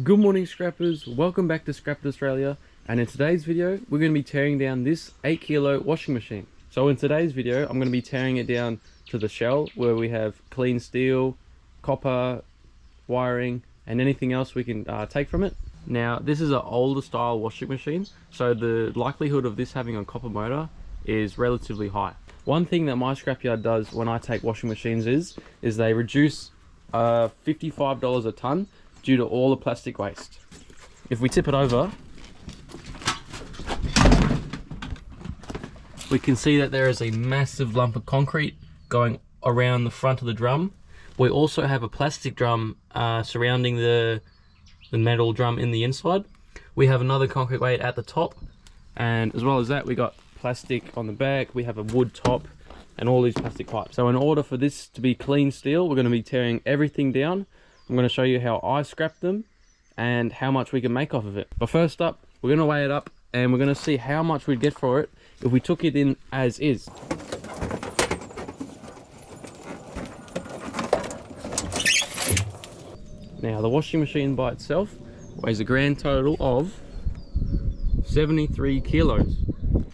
Good morning, scrappers. Welcome back to Scrapped Australia, and in today's video we're going to be tearing down this 8 kilo washing machine. So in today's video I'm going to be tearing it down to the shell where we have clean steel, copper, wiring and anything else we can take from it. Now this is an older style washing machine, so the likelihood of this having a copper motor is relatively high. One thing that my scrapyard does when I take washing machines is they reduce $55 a ton due to all the plastic waste. If we tip it over, we can see that there is a massive lump of concrete going around the front of the drum. We also have a plastic drum surrounding the metal drum in the inside. We have another concrete weight at the top, and as well as that we got plastic on the back, we have a wood top and all these plastic pipes. So in order for this to be clean steel, we're going to be tearing everything down. I'm going to show you how I scrap them and how much we can make off of it. But first up, we're going to weigh it up and we're going to see how much we'd get for it if we took it in as is. Now the washing machine by itself weighs a grand total of 73 kilos.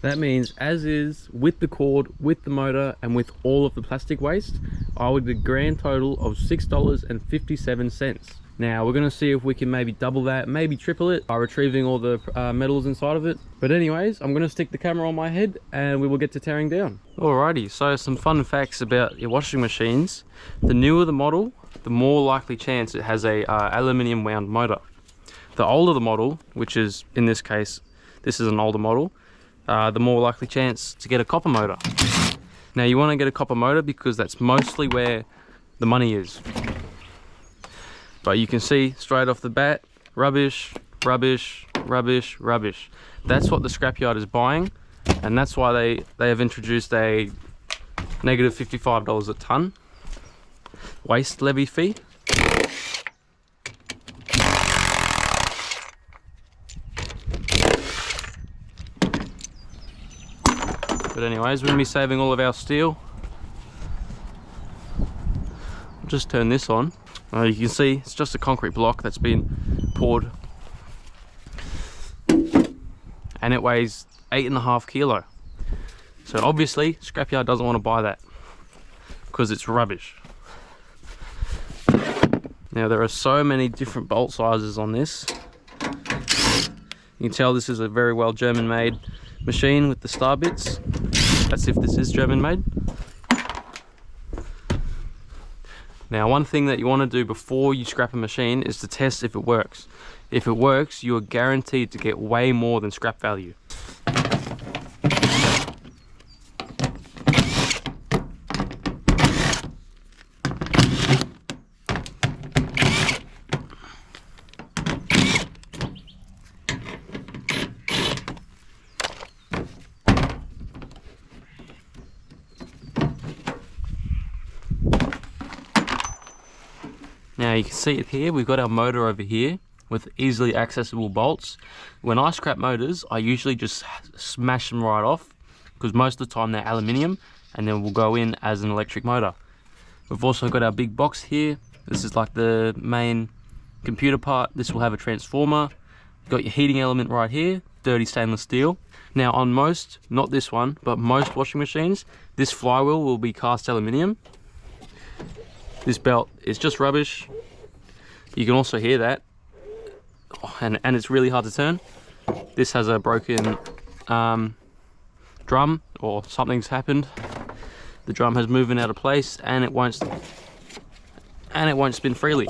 That means as is, with the cord, with the motor and with all of the plastic waste, I would get a grand total of $6.57. Now we're going to see if we can maybe double that, maybe triple it by retrieving all the metals inside of it. But anyways, I'm going to stick the camera on my head and we will get to tearing down. Alrighty, so some fun facts about your washing machines. The newer the model, the more likely chance it has a aluminium wound motor. The older the model, which is in this case, this is an older model, the more likely chance to get a copper motor. Now you want to get a copper motor because that's mostly where the money is. But you can see straight off the bat, rubbish, rubbish, rubbish, rubbish. That's what the scrapyard is buying, and that's why they have introduced a negative $55 a ton waste levy fee. But anyways, we're going to be saving all of our steel. I'll just turn this on. You can see it's just a concrete block that's been poured. And it weighs 8.5 kilo. So obviously, scrapyard doesn't want to buy that because it's rubbish. Now there are so many different bolt sizes on this. You can tell this is a very well German made machine with the star bits. That's if this is German made. Now one thing that you want to do before you scrap a machine is to test if it works. If it works, you are guaranteed to get way more than scrap value. Now you can see it here, we've got our motor over here with easily accessible bolts. When I scrap motors, I usually just smash them right off because most of the time they're aluminium and then will go in as an electric motor. We've also got our big box here. This is like the main computer part. This will have a transformer. You've got your heating element right here, dirty stainless steel. Now on most, not this one, but most washing machines, this flywheel will be cast aluminium. This belt is just rubbish. You can also hear that, and it's really hard to turn. This has a broken drum, or something's happened. The drum has moved out of place, and it won't spin freely.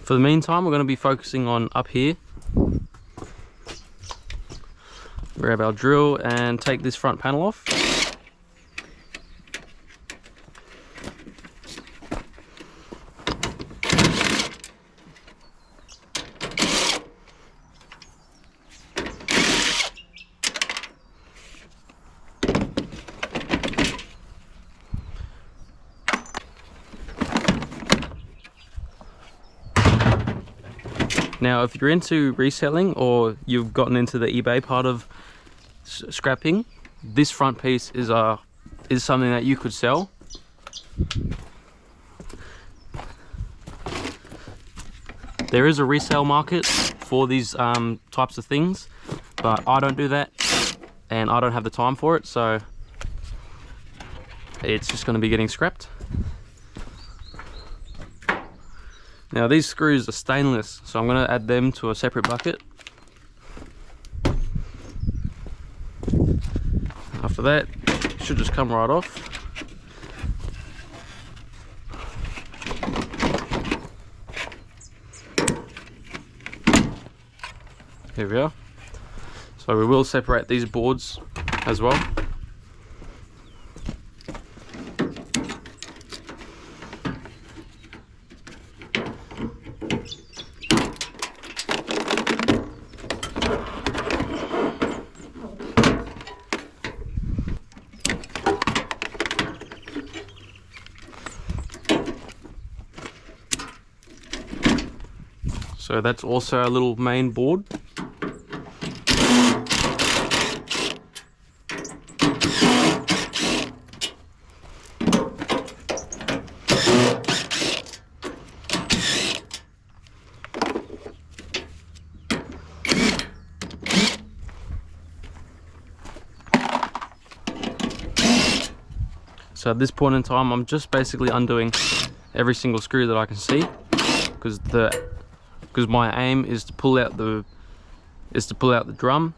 For the meantime, we're going to be focusing on up here. Grab our drill and take this front panel off. Now, if you're into reselling or you've gotten into the eBay part of scrapping, this front piece is something that you could sell. There is a resale market for these types of things, but I don't do that and I don't have the time for it, so it's just going to be getting scrapped. Now these screws are stainless, so I'm going to add them to a separate bucket. After that, it should just come right off. Here we are. So we will separate these boards as well. So that's also a little main board. So at this point in time, I'm just basically undoing every single screw that I can see, because my aim is to pull out the drum.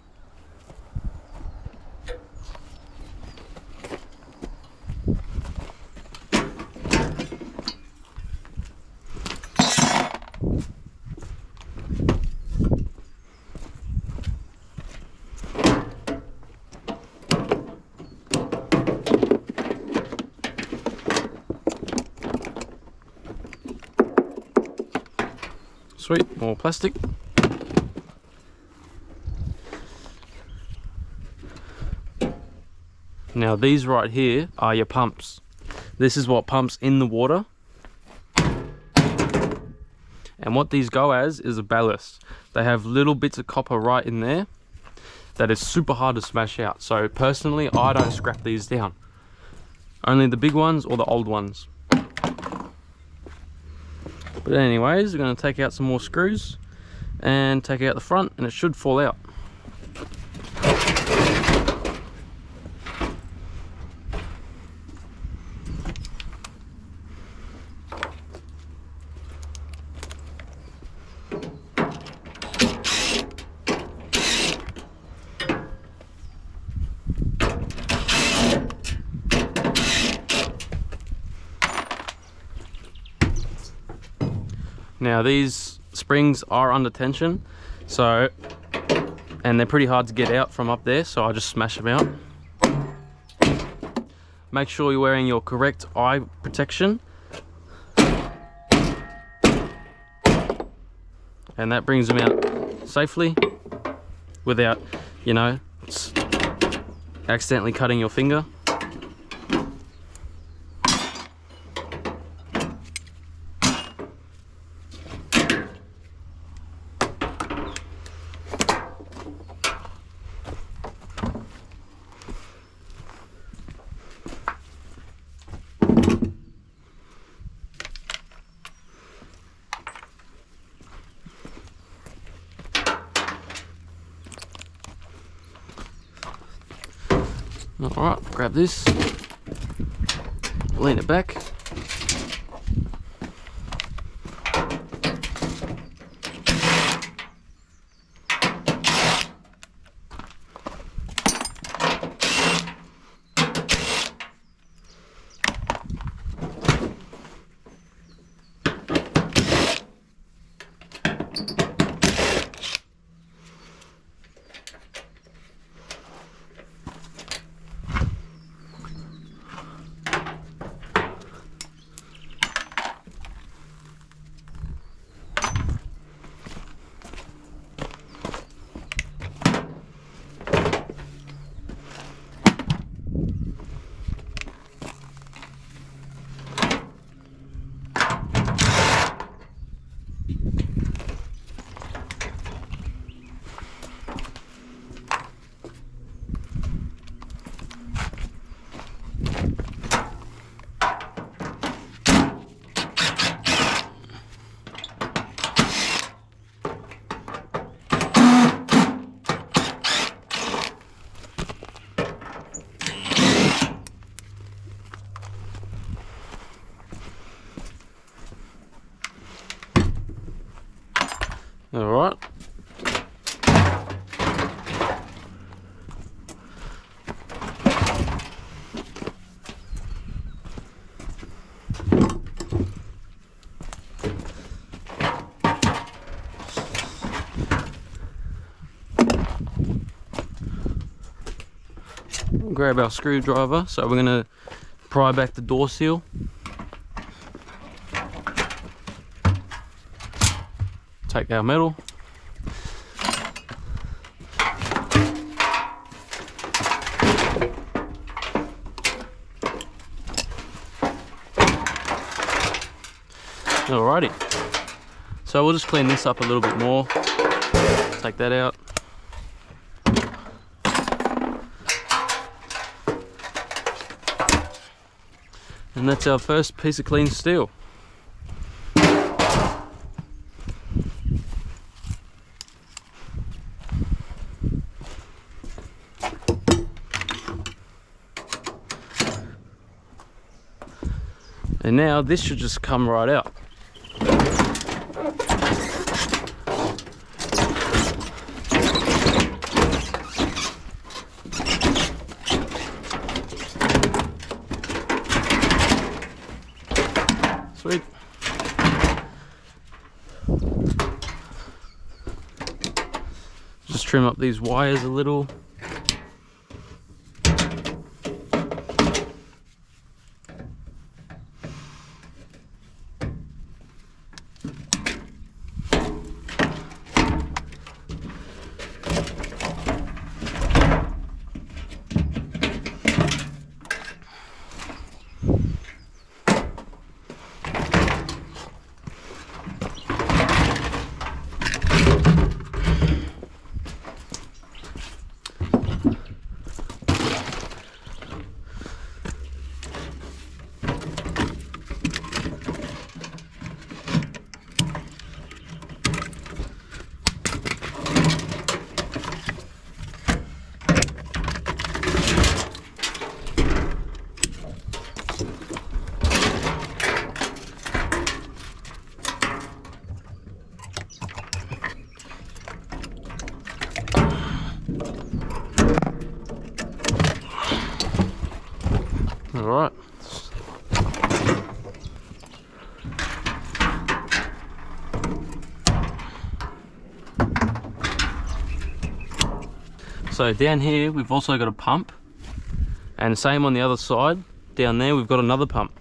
Sweet, more plastic. Now these right here are your pumps. This is what pumps in the water. And what these go as is a ballast. They have little bits of copper right in there that is super hard to smash out. So personally, I don't scrap these down. Only the big ones or the old ones. But anyways, we're going to take out some more screws and take out the front, and it should fall out. Now these springs are under tension, and they're pretty hard to get out from up there, so I just smash them out. Make sure you're wearing your correct eye protection, and that brings them out safely without, you know, accidentally cutting your finger. Alright, grab this, lean it back. All right. Grab our screwdriver, so we're going to pry back the door seal. Take our metal. Alrighty, so we'll just clean this up a little bit more. Take that out. And that's our first piece of clean steel. And now this should just come right out. Sweet. Just trim up these wires a little. All right. So down here we've also got a pump, and same on the other side. Down there we've got another pump.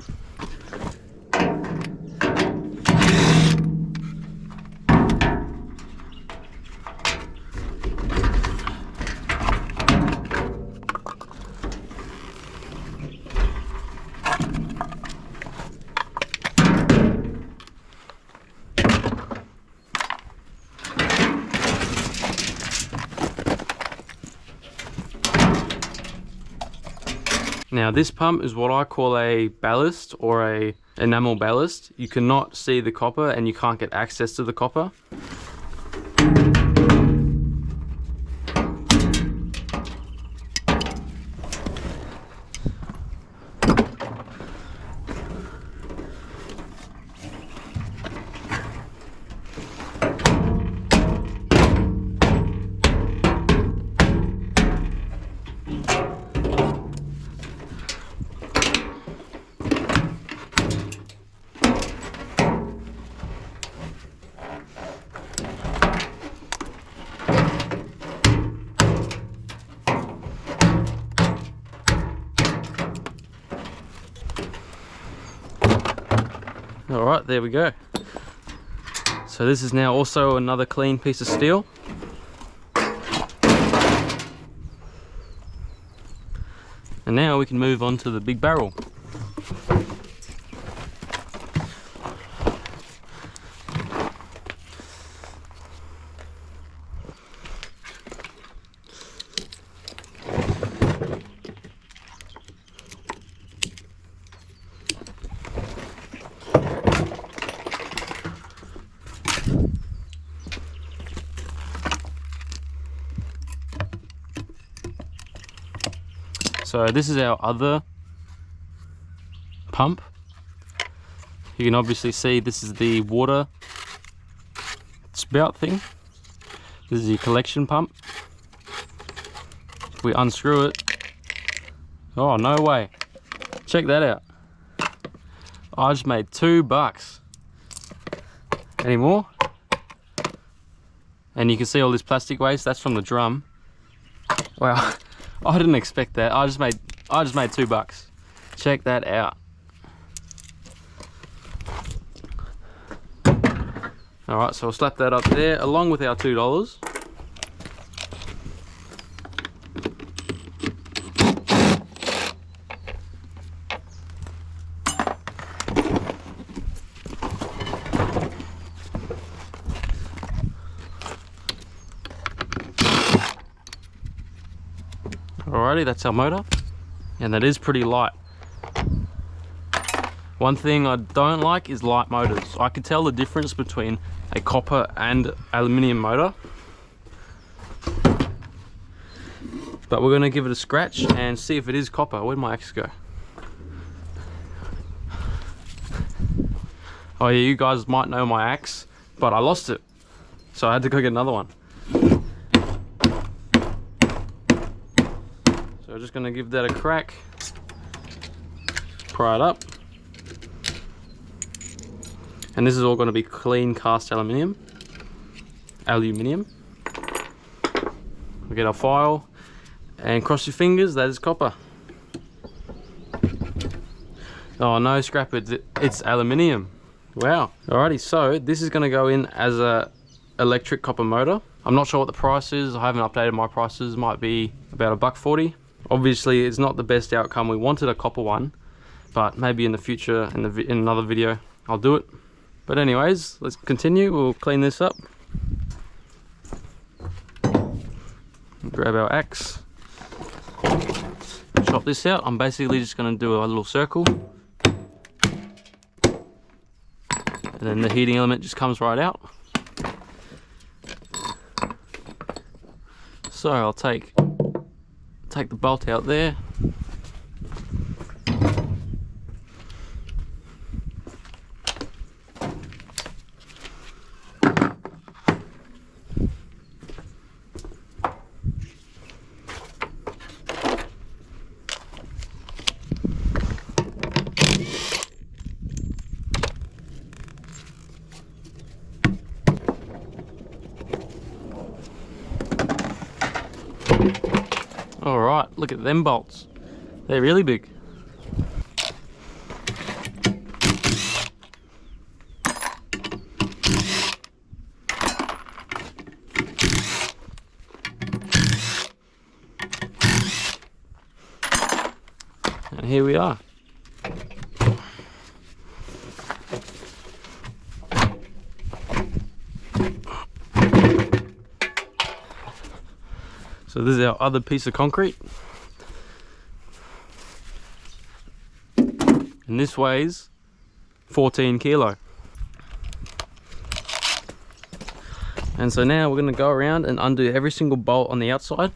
Now this pump is what I call a ballast, or a enamel ballast. You cannot see the copper and you can't get access to the copper. All right, there we go. So this is now also another clean piece of steel. And now we can move on to the big barrel. So this is our other pump. You can obviously see this is the water. It's belt thing. This is your collection pump. If we unscrew it, oh no way, check that out. I just made $2. Any more? And you can see all this plastic waste, that's from the drum. Wow, I didn't expect that. I just made $2. Check that out. Alright, so we'll slap that up there along with our $2. Alrighty, that's our motor, and that is pretty light. One thing I don't like is light motors. I can tell the difference between a copper and aluminium motor, but we're going to give it a scratch and see if it is copper. Where'd my axe go? Oh yeah, you guys might know my axe, but I lost it, so I had to go get another one. So I'm just going to give that a crack, pry it up. And this is all going to be clean cast aluminium. We get our file and cross your fingers, that is copper. Oh no, scrap it, it's aluminium. Wow. Alrighty, so this is going to go in as a electric copper motor. I'm not sure what the price is, I haven't updated my prices, might be about $1.40. Obviously it's not the best outcome, we wanted a copper one, but maybe in the future, in another video, I'll do it. But anyways, let's continue. We'll clean this up. Grab our axe. Chop this out. I'm basically just going to do a little circle. And then the heating element just comes right out. So I'll take the bolt out there. Alright, look at them bolts. They're really big. And here we are. So this is our other piece of concrete. And this weighs 14 kilo. And so now we're going to go around and undo every single bolt on the outside.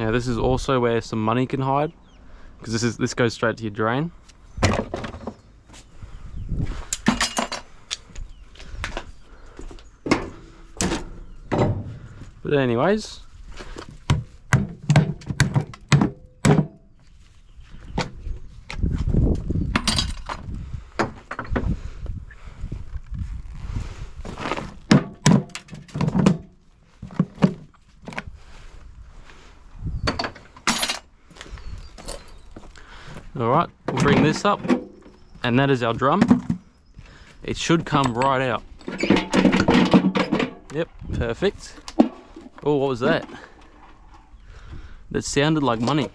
Now this is also where some money can hide, because this goes straight to your drain. But anyways, alright, we'll bring this up, and that is our drum. It should come right out. Yep, perfect. Oh, what was that? That sounded like money.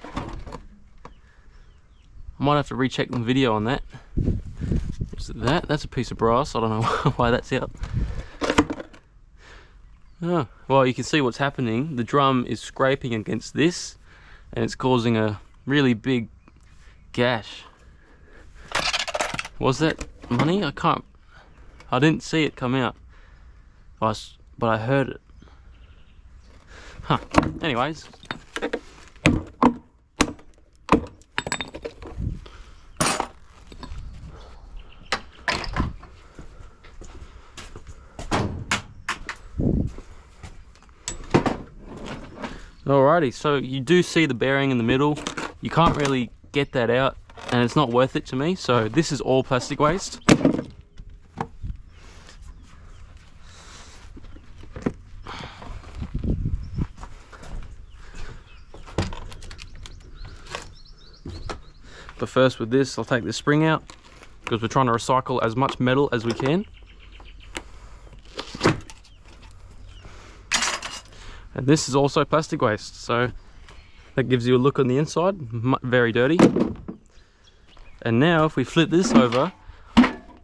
I might have to recheck the video on that. Is it that? That's a piece of brass. I don't know why that's out. Oh, well, you can see what's happening. The drum is scraping against this, and it's causing a really big gash. Was that money? I didn't see it come out. But I heard it. Huh. Anyways. Alrighty, so you do see the bearing in the middle. You can't really get that out, and it's not worth it to me. So this is all plastic waste. But first with this, I'll take the spring out, because we're trying to recycle as much metal as we can. And this is also plastic waste, so that gives you a look on the inside, very dirty. And now if we flip this over,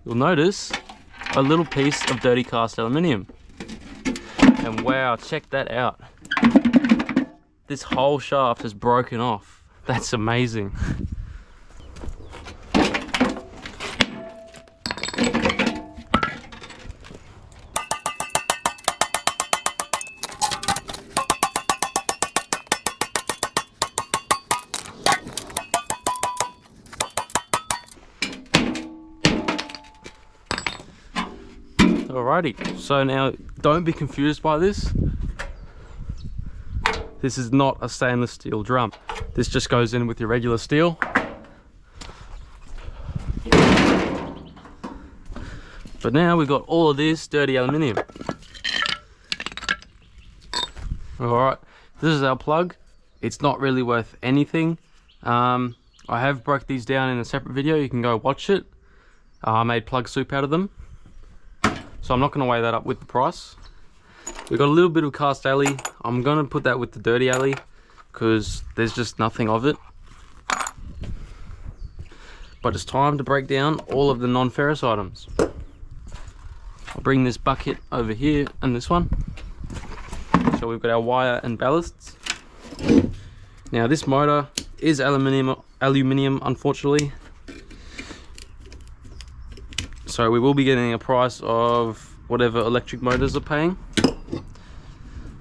you'll notice a little piece of dirty cast aluminium. And wow, check that out. This whole shaft is broken off. That's amazing. Alrighty, so now don't be confused by this. This is not a stainless steel drum. This just goes in with your regular steel. But now we've got all of this dirty aluminium. Alright, this is our plug. It's not really worth anything. I have broke these down in a separate video. You can go watch it. I made plug soup out of them. So I'm not going to weigh that up with the price. We've got a little bit of cast alley. I'm going to put that with the dirty alley because there's just nothing of it. But it's time to break down all of the non-ferrous items. I'll bring this bucket over here and this one. So we've got our wire and ballasts. Now this motor is aluminium unfortunately. So we will be getting a price of whatever electric motors are paying.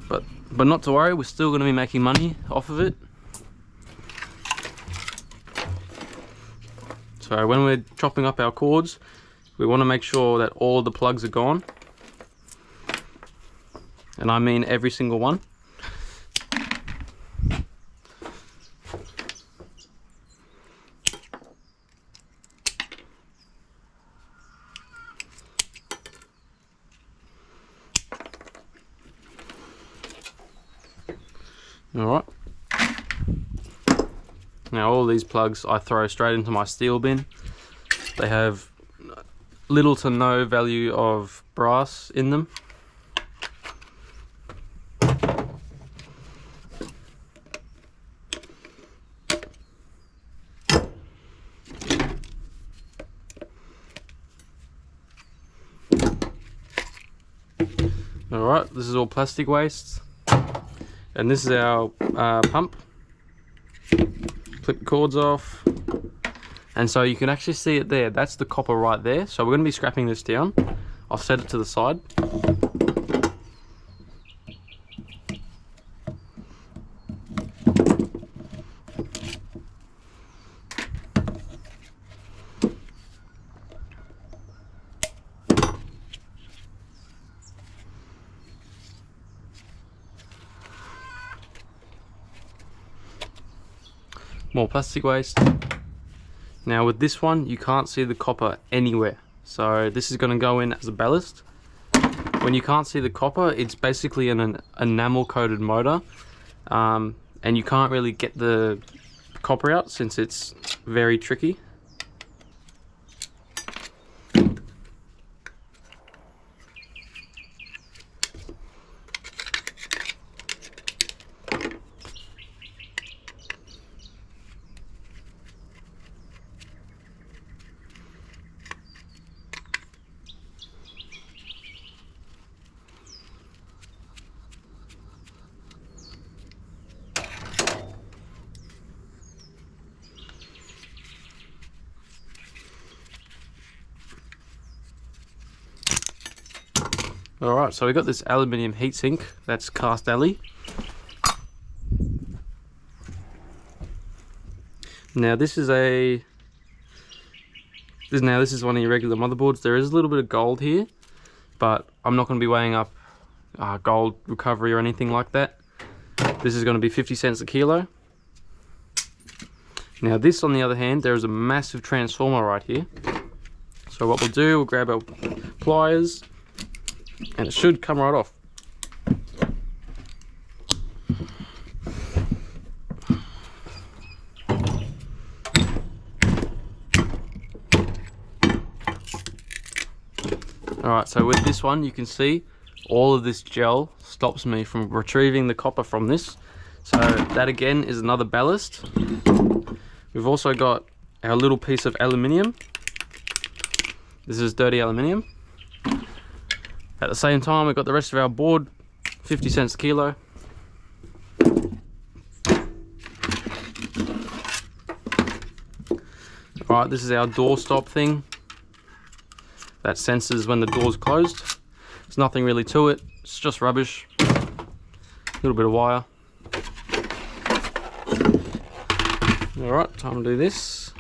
But not to worry, we're still going to be making money off of it. So when we're chopping up our cords, we want to make sure that all the plugs are gone. And I mean every single one. Alright, now all these plugs I throw straight into my steel bin. They have little to no value of brass in them. Alright, this is all plastic waste. And this is our pump. Clip the cords off. And so you can actually see it there. That's the copper right there. So we're going to be scrapping this down. I'll set it to the side. more plastic waste. Now with this one, you can't see the copper anywhere. So this is going to go in as a ballast. When you can't see the copper, it's basically an enamel coated motor. And you can't really get the copper out since it's very tricky. Alright, so we got this aluminium heatsink, that's cast alley. Now this is one of your regular motherboards. There is a little bit of gold here, but I'm not going to be weighing up gold recovery or anything like that. This is going to be 50 cents a kilo. Now this, on the other hand, there is a massive transformer right here. So what we'll do, we'll grab our pliers, and it should come right off. Alright, so with this one, you can see all of this gel stops me from retrieving the copper from this. So that again is another ballast. We've also got our little piece of aluminium. This is dirty aluminium. At the same time, we've got the rest of our board, 50 cents a kilo. Alright, this is our door stop thing. That senses when the door's closed. There's nothing really to it, it's just rubbish. A little bit of wire. Alright, time to do this.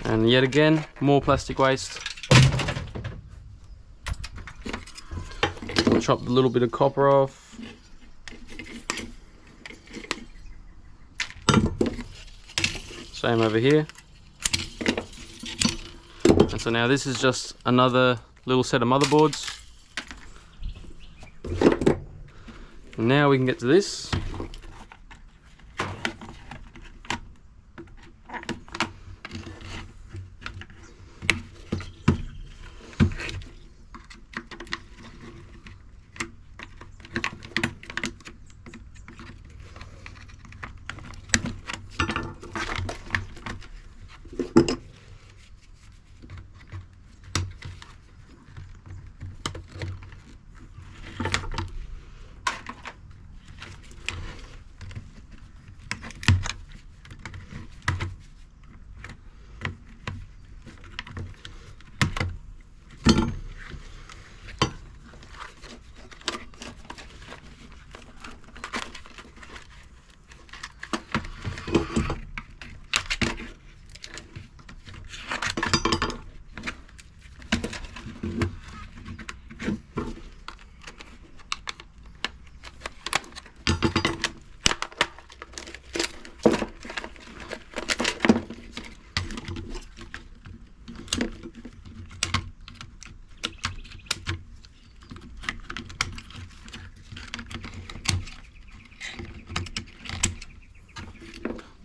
And yet again, more plastic waste. We'll chop a little bit of copper off. Same over here. And so now this is just another little set of motherboards. And now we can get to this.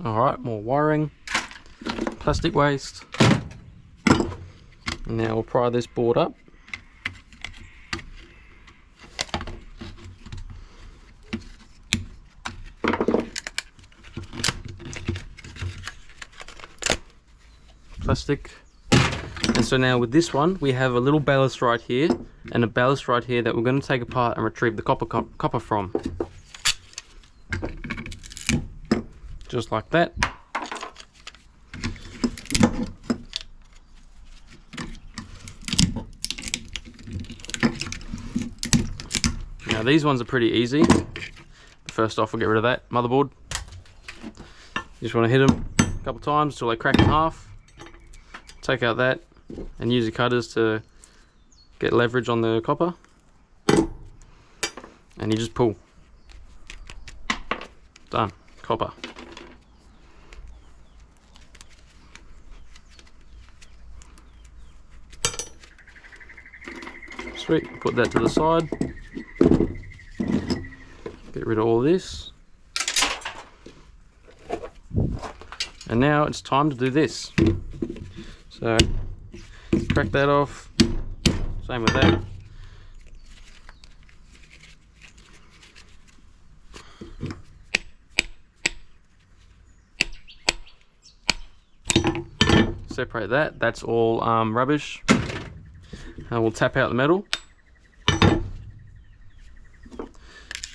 Alright, more wiring, plastic waste. And now we'll pry this board up. Plastic. And so now with this one, we have a little ballast right here and a ballast right here that we're going to take apart and retrieve the copper from. Just like that. Now these ones are pretty easy. first off, we'll get rid of that motherboard. You just want to hit them a couple times until they crack in half. Take out that and use your cutters to get leverage on the copper. And you just pull. Done. Copper. Sweet. Put that to the side. Get rid of all this. And now it's time to do this. So crack that off. Same with that. Separate that. That's all rubbish. And we'll tap out the metal.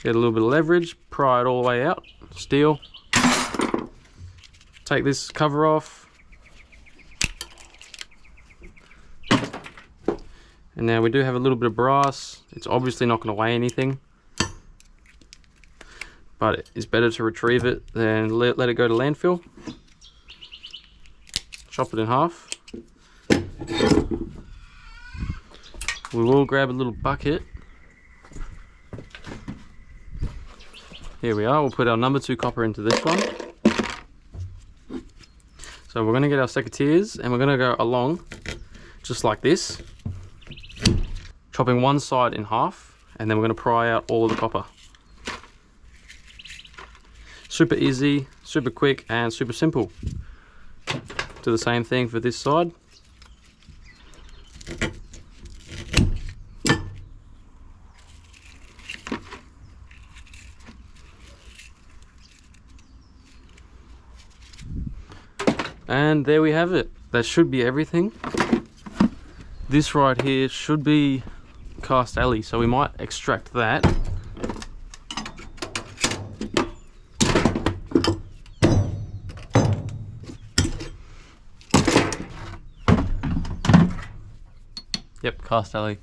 Get a little bit of leverage. Pry it all the way out. Steel. Take this cover off. And now we do have a little bit of brass. It's obviously not going to weigh anything, but it's better to retrieve it than let it go to landfill. Chop it in half. We will grab a little bucket. Here we are. We'll put our number 2 copper into this one. So we're going to get our secateurs and we're going to go along just like this, chopping one side in half, and then we're going to pry out all of the copper. Super easy, super quick, and super simple. Do the same thing for this side. And there we have it. That should be everything. This right here should be cast alley, so we might extract that. Yep, cast alley.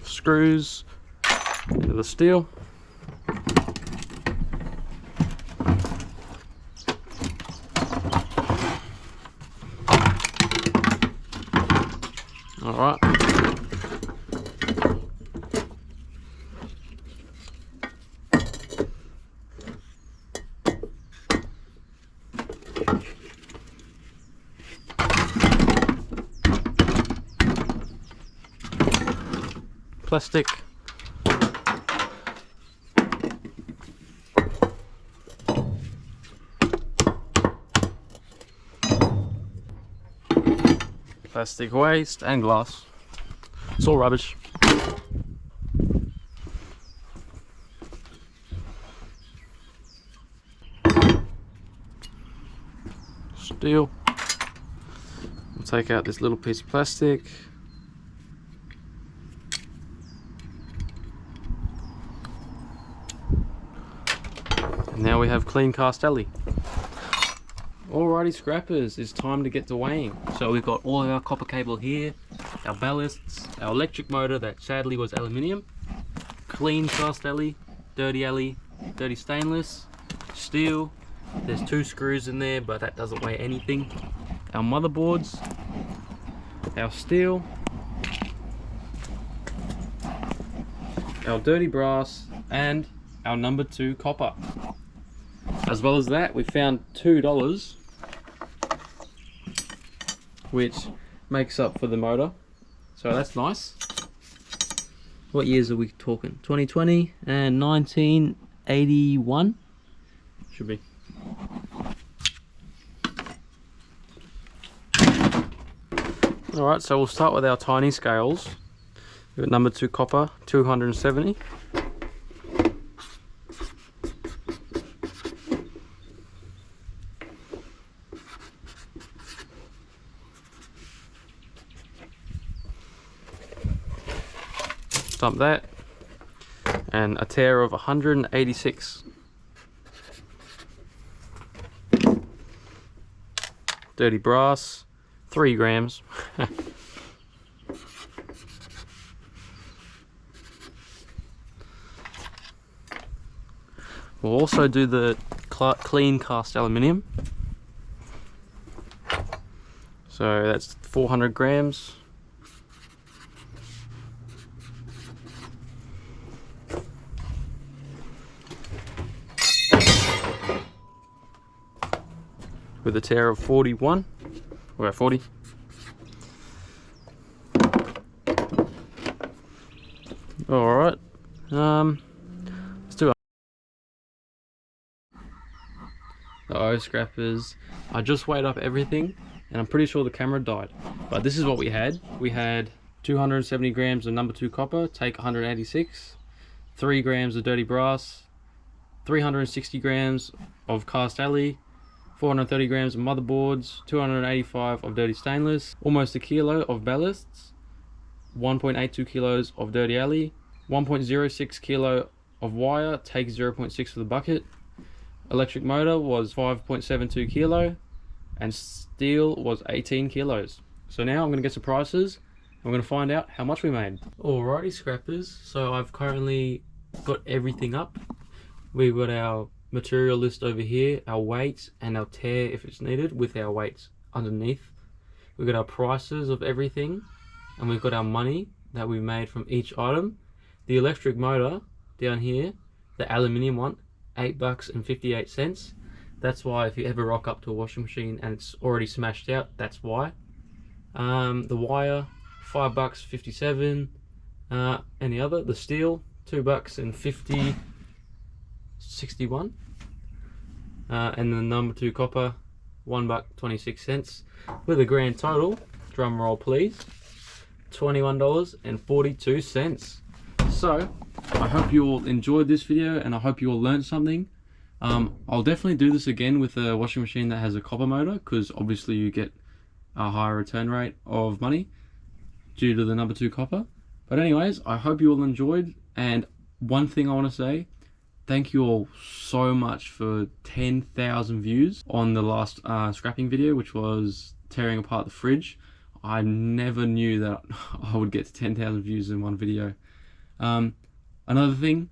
Screws into the steel. All right. Plastic. Plastic waste and glass. It's all rubbish. Steel. We'll take out this little piece of plastic. Now we have clean cast alley. Alrighty scrappers, it's time to get to weighing. So we've got all of our copper cable here, our ballasts, our electric motor that sadly was aluminium, clean cast alley, dirty stainless, steel, there's 2 screws in there but that doesn't weigh anything, our motherboards, our steel, our dirty brass, and our number 2 copper. As well as that, we found $2, which makes up for the motor, so that's nice. What years are we talking? 2020 and 1981 should be. Alright, so we'll start with our tiny scales. We've got number 2 copper, 270. finished up that, and a tear of 186. Dirty brass, 3 grams. We'll also do the clean cast aluminium. So that's 400 grams. With a tear of 41, or about 40. Alright, let's do it. The O scrappers. I just weighed up everything, and I'm pretty sure the camera died. But this is what we had. We had 270 grams of number 2 copper, take 186, 3 grams of dirty brass, 360 grams of cast alley, 430 grams of motherboards, 285 of dirty stainless, almost a kilo of ballasts, 1.82 kilos of dirty alley, 1.06 kilo of wire, take 0.6 for the bucket. Electric motor was 5.72 kilo, and steel was 18 kilos. So now I'm going to get some prices. I'm going to find out how much we made. Alrighty scrappers, so I've currently got everything up. We've got our material list over here, our weights and our tear if it's needed, with our weights underneath. We've got our prices of everything, and we've got our money that we made from each item. The electric motor down here, the aluminium one, $8.58. That's why if you ever rock up to a washing machine and it's already smashed out, that's why. The wire, $5.57. Any other? The steel, $2.61. And the number 2 copper, $1.26. With a grand total, drum roll please, $21.42. So I hope you all enjoyed this video, and I hope you all learned something. I'll definitely do this again with a washing machine that has a copper motor, because obviously you get a higher return rate of money due to the number 2 copper. But anyways, I hope you all enjoyed, and one thing I want to say, thank you all so much for 10,000 views on the last scrapping video, which was tearing apart the fridge. I never knew that I would get to 10,000 views in one video. Another thing,